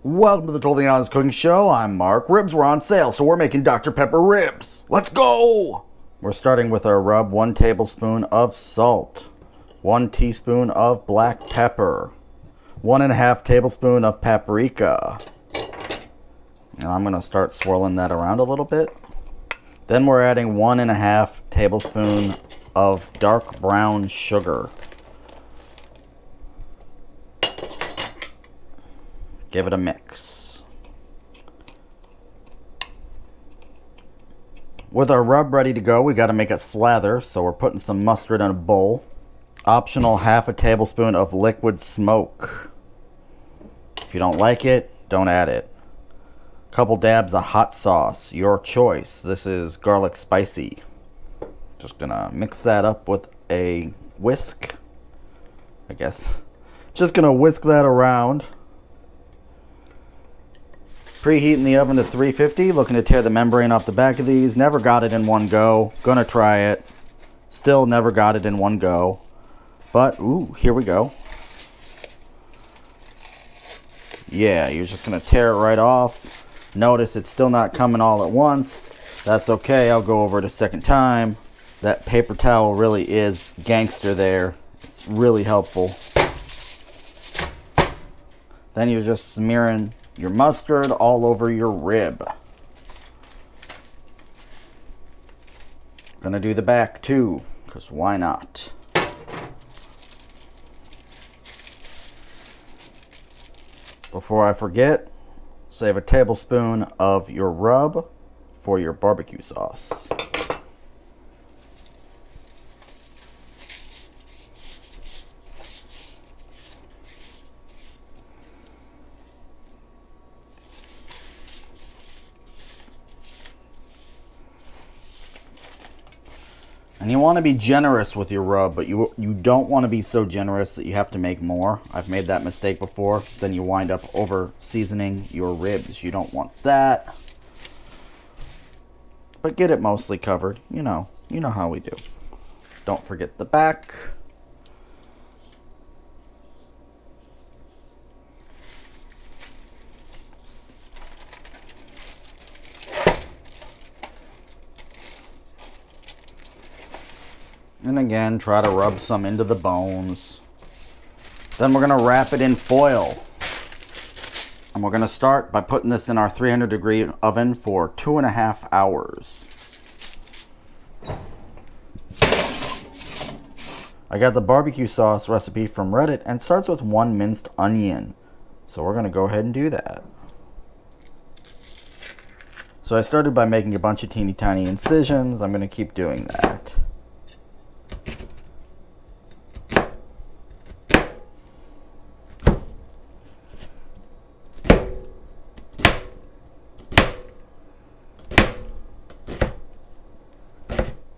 Welcome to the Totally Honest Cooking Show. I'm Mark. Ribs were on sale, so we're making Dr. Pepper ribs. Let's go! We're starting with our rub. 1 tablespoon of salt, 1 teaspoon of black pepper, 1.5 tablespoon of paprika. And I'm going to start swirling that around a little bit. Then we're adding 1.5 tablespoon of dark brown sugar. Give it a mix. With our rub ready to go, we got to make a slather, so we're putting some mustard in a bowl. Optional 1/2 tablespoon of liquid smoke. If you don't like it, don't add it. Couple dabs of hot sauce, your choice. This is garlic spicy. Just gonna mix that up with a whisk, I guess. Just gonna whisk that around. Preheating the oven to 350, looking to tear the membrane off the back of these. Never got it in one go. Gonna try it. Still never got it in one go. But, ooh, here we go. Yeah, you're just gonna tear it right off. Notice it's still not coming all at once. That's okay, I'll go over it a second time. That paper towel really is gangster there. It's really helpful. Then you're just smearing your mustard all over your rib. Gonna do the back too, because why not? Before I forget, save a tablespoon of your rub for your barbecue sauce. And you want to be generous with your rub, but you don't want to be so generous that you have to make more. I've made that mistake before. Then you wind up over seasoning your ribs. You don't want that. But get it mostly covered. You know how we do. Don't forget the back. And again, try to rub some into the bones. Then we're going to wrap it in foil. And we're going to start by putting this in our 300-degree oven for 2.5 hours. I got the barbecue sauce recipe from Reddit and it starts with 1 minced onion. So we're going to go ahead and do that. So I started by making a bunch of teeny tiny incisions. I'm going to keep doing that.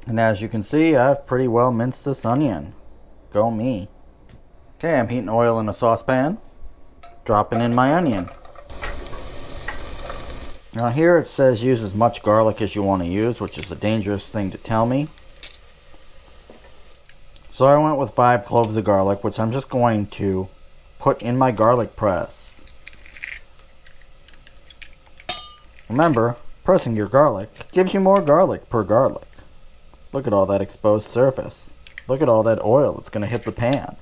And as you can see, I've pretty well minced this onion. Go me. Okay, I'm heating oil in a saucepan. Dropping in my onion. Now here it says use as much garlic as you want to use, which is a dangerous thing to tell me. So I went with 5 cloves of garlic, which I'm just going to put in my garlic press. Remember, pressing your garlic gives you more garlic per garlic. Look at all that exposed surface. Look at all that oil that's going to hit the pan.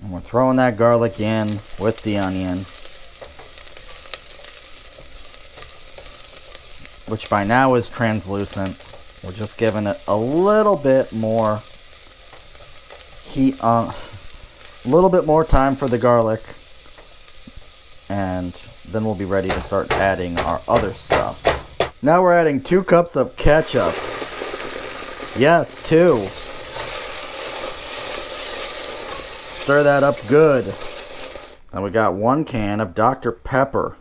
And we're throwing that garlic in with the onion, which by now is translucent. We're just giving it a little bit more heat on, a little bit more time for the garlic. And then we'll be ready to start adding our other stuff. Now we're adding 2 cups of ketchup. Yes, 2. Stir that up good. And we got 1 can of Dr. Pepper.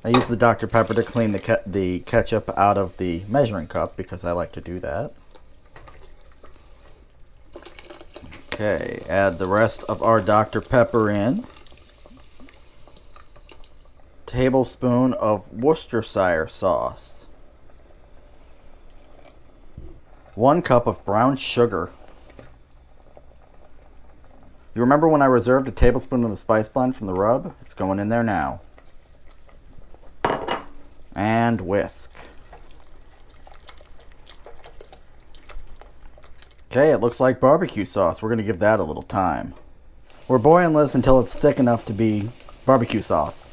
I use the Dr. Pepper to clean the ketchup out of the measuring cup because I like to do that. Okay, add the rest of our Dr. Pepper in. tablespoon of Worcestershire sauce, 1 cup of brown sugar. You remember when I reserved a tablespoon of the spice blend from the rub? It's going in there now. And whisk. Okay, it looks like barbecue sauce. We're going to give that a little time. We're boiling this until it's thick enough to be barbecue sauce.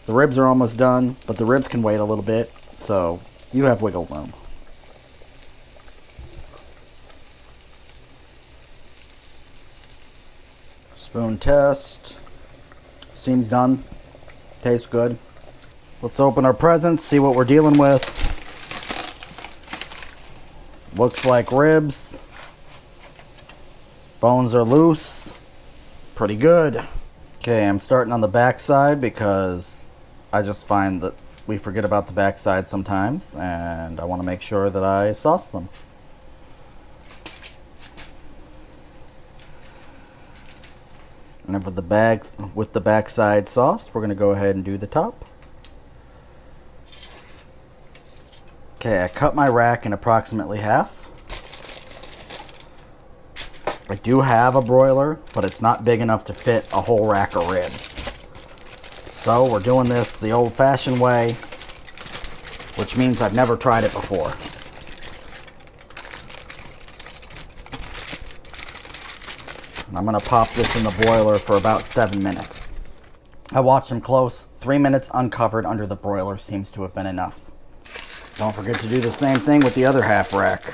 The ribs are almost done, but the ribs can wait a little bit, so you have wiggle room. Spoon test. Seems done. Tastes good. Let's open our presents, see what we're dealing with. Looks like ribs. Bones are loose. Pretty good. Okay, I'm starting on the back side because I just find that we forget about the back side sometimes, and I want to make sure that I sauce them. And then with the back side sauced, we're going to go ahead and do the top. Okay, I cut my rack in approximately half. I do have a broiler, but it's not big enough to fit a whole rack of ribs. So we're doing this the old-fashioned way, which means I've never tried it before. I'm going to pop this in the broiler for about 7 minutes. I watched them close. 3 minutes uncovered under the broiler seems to have been enough. Don't forget to do the same thing with the other half rack.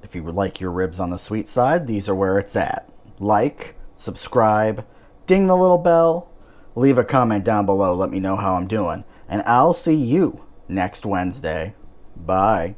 If you would like your ribs on the sweet side, these are where it's at. Like, subscribe, ding the little bell, leave a comment down below, let me know how I'm doing. And I'll see you next Wednesday. Bye.